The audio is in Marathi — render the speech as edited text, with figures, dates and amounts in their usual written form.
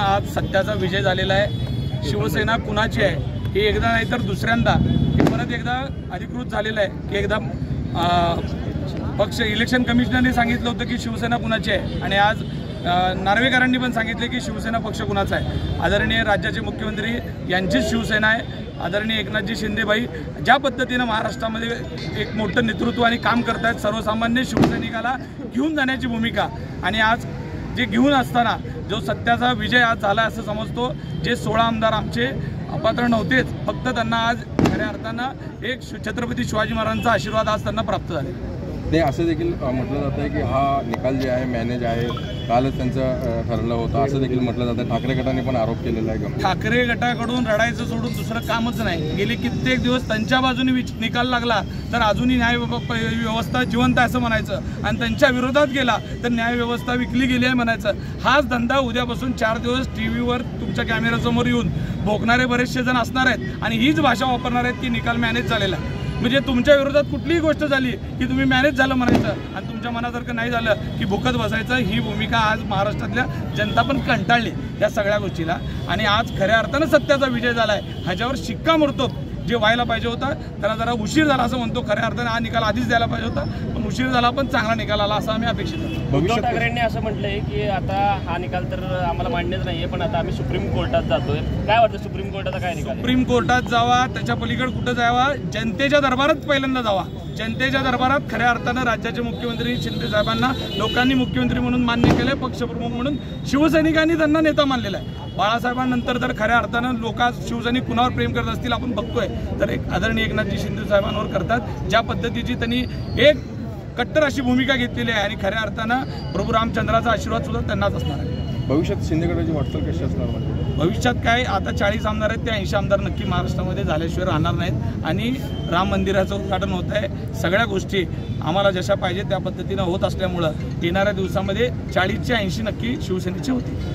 आज सत्याचा विजय झालेला आहे। शिवसेना कुणाची आहे हे एकदा नाही तर दुसऱ्यांदा हे परत एकदा अधिकृत झालेलं आहे की एकदा पक्ष इलेक्शन कमिशनरने सांगितलं होतं की शिवसेना कुणाची आहे आणि आज नार्वेकरांनी पण सांगितले की शिवसेना पक्ष कुणाचा आहे। आदरणीय राज्याचे मुख्यमंत्री यांचीच शिवसेना आहे। आदरणीय एकनाथजी शिंदेबाई ज्या पद्धतीनं महाराष्ट्रामध्ये एक मोठं नेतृत्व आणि काम करतात, सर्वसामान्य शिवसैनिकाला घेऊन जाण्याची भूमिका, आणि आज जे घेऊन असताना जो सत्याचा विजय आज झाला असं समजतो। जे 16 आमदार आमचे अपात्र नव्हतेच, फक्त त्यांना आज खऱ्या अर्थानं एक छत्रपती शिवाजी महाराजांचा आशीर्वाद आज त्यांना प्राप्त झाले। नाही, असं देखील म्हटलं जातं आहे की हा निकाल जे आहे मॅनेज आहे, कालच त्यांचं ठरलं होतं असं देखील म्हटलं जातं। ठाकरे गटाने पण आरोप केलेला आहे। ठाकरे गटाकडून रडायचं सोडून दुसरं कामच नाही। गेले कित्येक दिवस त्यांच्या बाजूने निकाल लागला तर अजूनही न्याय व्यवस्था जिवंत आहे असं म्हणायचं, आणि त्यांच्या विरोधात गेला तर न्याय व्यवस्था विकली गेली आहे म्हणायचं। हाच धंदा उद्यापासून 4 दिवस टीव्हीवर तुमच्या कॅमेऱ्यासमोर येऊन भोगणारे बरेचसे जण असणार आहेत आणि हीच भाषा वापरणार आहेत की निकाल मॅनेज झालेला आहे। म्हणजे तुमच्या विरोधात कुठलीही गोष्ट झाली की तुम्ही मॅनेज झालं म्हणायचं आणि तुमच्या मनासारखं नाही झालं की भुकत बसायचं। ही भूमिका आज महाराष्ट्रातल्या जनता पण कंटाळली या सगळ्या गोष्टीला, आणि आज खऱ्या अर्थानं सत्याचा विजय झाला आहे। ह्याच्यावर शिक्कामोर्तब जे व्हायला पाहिजे होता त्याला जरा उशीर झाला असं म्हणतो। खऱ्या अर्थानं हा निकाल आधीच द्यायला पाहिजे होता, पण उशीर झाला, पण चांगला निकाल आला असं आम्ही अपेक्षित करतो। उद्धव ठाकरेंनी असं म्हटलंय की आता हा निकाल तर आम्हाला मान्यच नाहीये, पण आता आम्ही सुप्रीम कोर्टात जातोय। काय वाटतं सुप्रीम कोर्टाचा काय निकाल? सुप्रीम कोर्टात जावा, त्याच्या पलीकडे कुठं जावा, जनतेच्या दरबारात पहिल्यांदा जावा। जनतेच्या दरबारात खऱ्या अर्थानं राज्याचे मुख्यमंत्री शिंदे साहेबांना लोकांनी मुख्यमंत्री म्हणून मान्य केले, पक्षप्रमुख म्हणून शिवसैनिकांनी त्यांना नेता मानलेला आहे। बाळासाहेबांनंतर तर खऱ्या अर्थानं लोक शिवसैनिक कुणावर प्रेम करत असतील आपण बघतोय तर एक आदरणीय एकनाथजी शिंदे साहेबांवर करतात। ज्या पद्धतीची त्यांनी एक कट्टर अशी भूमिका घेतलेली आहे आणि खऱ्या अर्थानं प्रभू रामचंद्राचा आशीर्वाद सुद्धा त्यांनाच असणार आहे। भविष्यात शिंदे गटाची वाटचाल कशी असणार? भविष्यात काय, आता 40 आमदार आहेत, ते 80 आमदार नक्की महाराष्ट्रामध्ये झाल्याशिवाय राहणार नाहीत, आणि राम मंदिराचं उद्घाटन होत आहे। सगळ्या गोष्टी आम्हाला जशा पाहिजे त्या पद्धतीनं होत असल्यामुळं येणाऱ्या दिवसामध्ये 40 चे 80 नक्की शिवसेनेचे होतील।